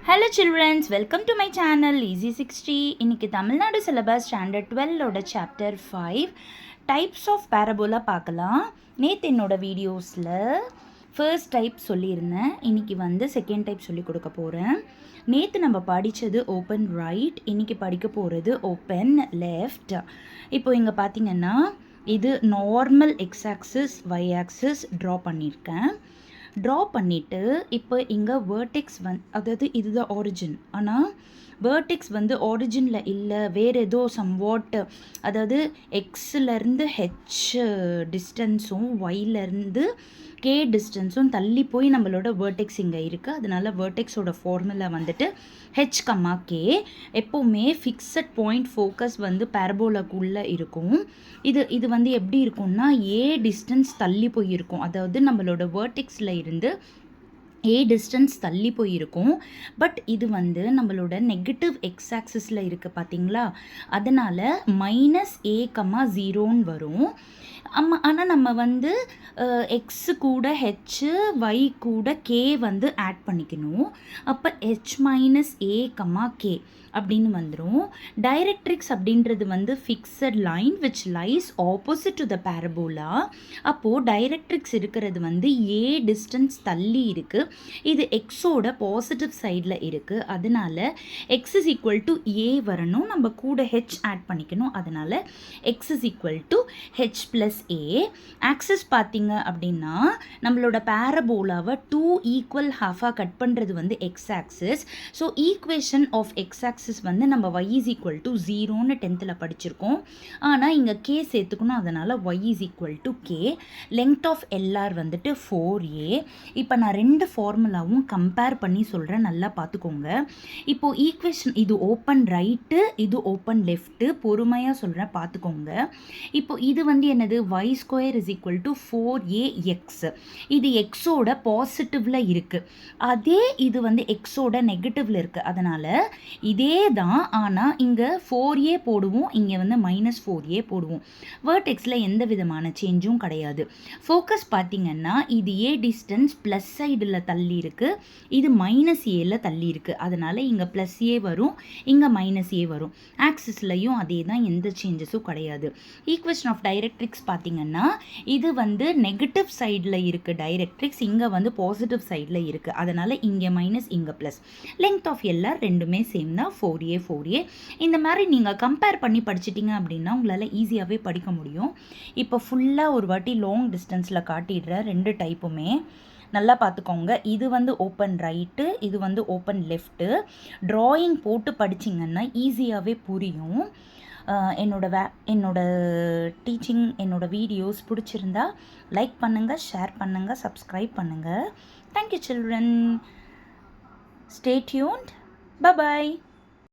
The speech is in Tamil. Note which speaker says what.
Speaker 1: Hello children, welcome to my channel Easy 60. இன்னைக்கு தமிழ்நாடு சிலபஸ் ஸ்டாண்டர்ட் 12ஓட சாப்டர் 5 டைப்ஸ் ஆஃப் பேரபோலா பார்க்கலாம். நேற்று என்னோட வீடியோஸில் ஃபர்ஸ்ட் டைப் சொல்லியிருந்தேன். இன்னைக்கு செகண்ட் டைப் சொல்லி கொடுக்க போகிறேன். நேற்று நம்ம படித்தது ஓப்பன் ரைட், இன்னைக்கு படிக்க போகிறது ஓப்பன் லெஃப்ட். இப்போ இங்கே பார்த்தீங்கன்னா இது normal x axis y axis draw பண்ணியிருக்கேன். ட்ரா பண்ணிவிட்டு இப்போ இங்கே வேர்டெக்ஸ் அதாவது இதுதான் ஆரிஜின், ஆனால் வேர்டெக்ஸ் ஆரிஜினில் இல்லை, வேறு ஏதோ சம்வாட், அதாவது எக்ஸ்லேருந்து ஹெச் டிஸ்டன்ஸும் ஒய்லேருந்து கே டிஸ்டன்ஸும் தள்ளி போய் நம்மளோட வேர்டெக்ஸ் இங்கே இருக்குது. அதனால் வேர்டெக்ஸோட ஃபார்முலா ஹெச் கம்மா கே. எப்போவுமே ஃபிக்ஸட் பாயிண்ட் ஃபோக்கஸ் பேரபோலாக்குள்ளே இருக்கும். இது எப்படி இருக்கும்னா ஏ டிஸ்டன்ஸ் தள்ளி போயிருக்கும், அதாவது நம்மளோட வேர்டெக்ஸில் இருந்து ஏ டிஸ்டன்ஸ் தள்ளி போயிருக்கும். பட் இது நம்மளோட நெகட்டிவ் எக்ஸ் ஆக்சிஸில் இருக்குது பார்த்தீங்களா, அதனால் -a,0 வரும். ஆனால் நம்ம எக்ஸு கூட ஹெச்சு ஒய் கூட கே ஆட் பண்ணிக்கணும். அப்போ h - a, k அப்படின்னு வந்துடும். டைரக்ட்ரிக்ஸ் அப்படின்றது fixed line which lies opposite to the parabola. அப்போது டைரக்ட்ரிக்ஸ் இருக்கிறது ஏ டிஸ்டன்ஸ் தள்ளி இருக்குது. இது எக்ஸோட பாசிட்டிவ் சைடில் இருக்குது. அதனால் x is equal to A வரணும், நம்ம கூட ஹெச் ஆட் பண்ணிக்கணும். அதனால் x is equal to H plus A. Axis பார்த்தீங்க அப்படின்னா நம்மளோட பேரபோலாவை 2 ஈக்குவல் ஹாஃபாக கட் பண்ணுறது x axis. So equation of x axis நம்ம y is equal to 0ன்னு 10th படிச்சிருக்கோம். ஆனால் இங்கே k சேர்த்துக்கணும், அதனால் y is equal to k. Length of LR 4a. இப்போ நான் ரெண்டு ஃபார்முலாவும் கம்பேர் பண்ணி சொல்கிறேன், நல்லா பார்த்துக்கோங்க. இப்போது ஈக்குவேஷன் இது ஓப்பன் ரைட்டு, இது ஓப்பன் லெஃப்ட்டு, பொறுமையாக சொல்கிறேன் பார்த்துக்கோங்க. இப்போ இது என்னது y² is equal to 4ax. இது எக்ஸோட பாசிட்டிவில் இருக்குது, அதே இது எக்ஸோட நெகட்டிவில் இருக்குது. அதனால் இதே தான், ஆனால் இங்கே 4a போடுவோம், இங்கே -4a போடுவோம். வேர்டெக்ஸில் எந்த விதமான சேஞ்சும் கிடையாது. ஃபோக்கஸ் பார்த்தீங்கன்னா இது ஏ டிஸ்டன்ஸ் ப்ளஸ் சைடில் தள்ளி இருக்குது, இது -aல தள்ளி இருக்குது. அதனால் இங்கே +a வரும், இங்கே -a வரும். ஆக்சிஸ்லையும் அதே தான், எந்த சேஞ்சஸும் கிடையாது. ஈக்குவேஷன் ஆஃப் டைரக்ட்ரிக்ஸ் பார்த்தீங்கன்னா இது நெகட்டிவ் சைடில் இருக்குது டைரக்ட்ரிக்ஸ், இங்கே பாசிட்டிவ் சைடில் இருக்குது. அதனால் இங்கே மைனஸ், இங்கே ப்ளஸ். லெங்த் ஆஃப் எல்லாம் ரெண்டுமே சேம் தான், 4a. இந்த மாதிரி நீங்கள் கம்பேர் பண்ணி படிச்சிட்டிங்க அப்படின்னா உங்களால் ஈஸியாகவே படிக்க முடியும். இப்போ ஃபுல்லாக ஒரு வாட்டி லாங் டிஸ்டன்ஸில் காட்டிடுற ரெண்டு டைப்புமே நல்லா பார்த்துக்கோங்க. இது ஓப்பன் ரைட்டு, இது ஓப்பன் லெஃப்ட்டு. ட்ராயிங் போட்டு படிச்சிங்கன்னா ஈஸியாகவே புரியும். என்னோட டீச்சிங், என்னோட வீடியோஸ் பிடிச்சிருந்தா லைக் பண்ணுங்கள், ஷேர் பண்ணுங்கள், சப்ஸ்கிரைப் பண்ணுங்கள். Thank you children. Stay tuned. Bye-bye.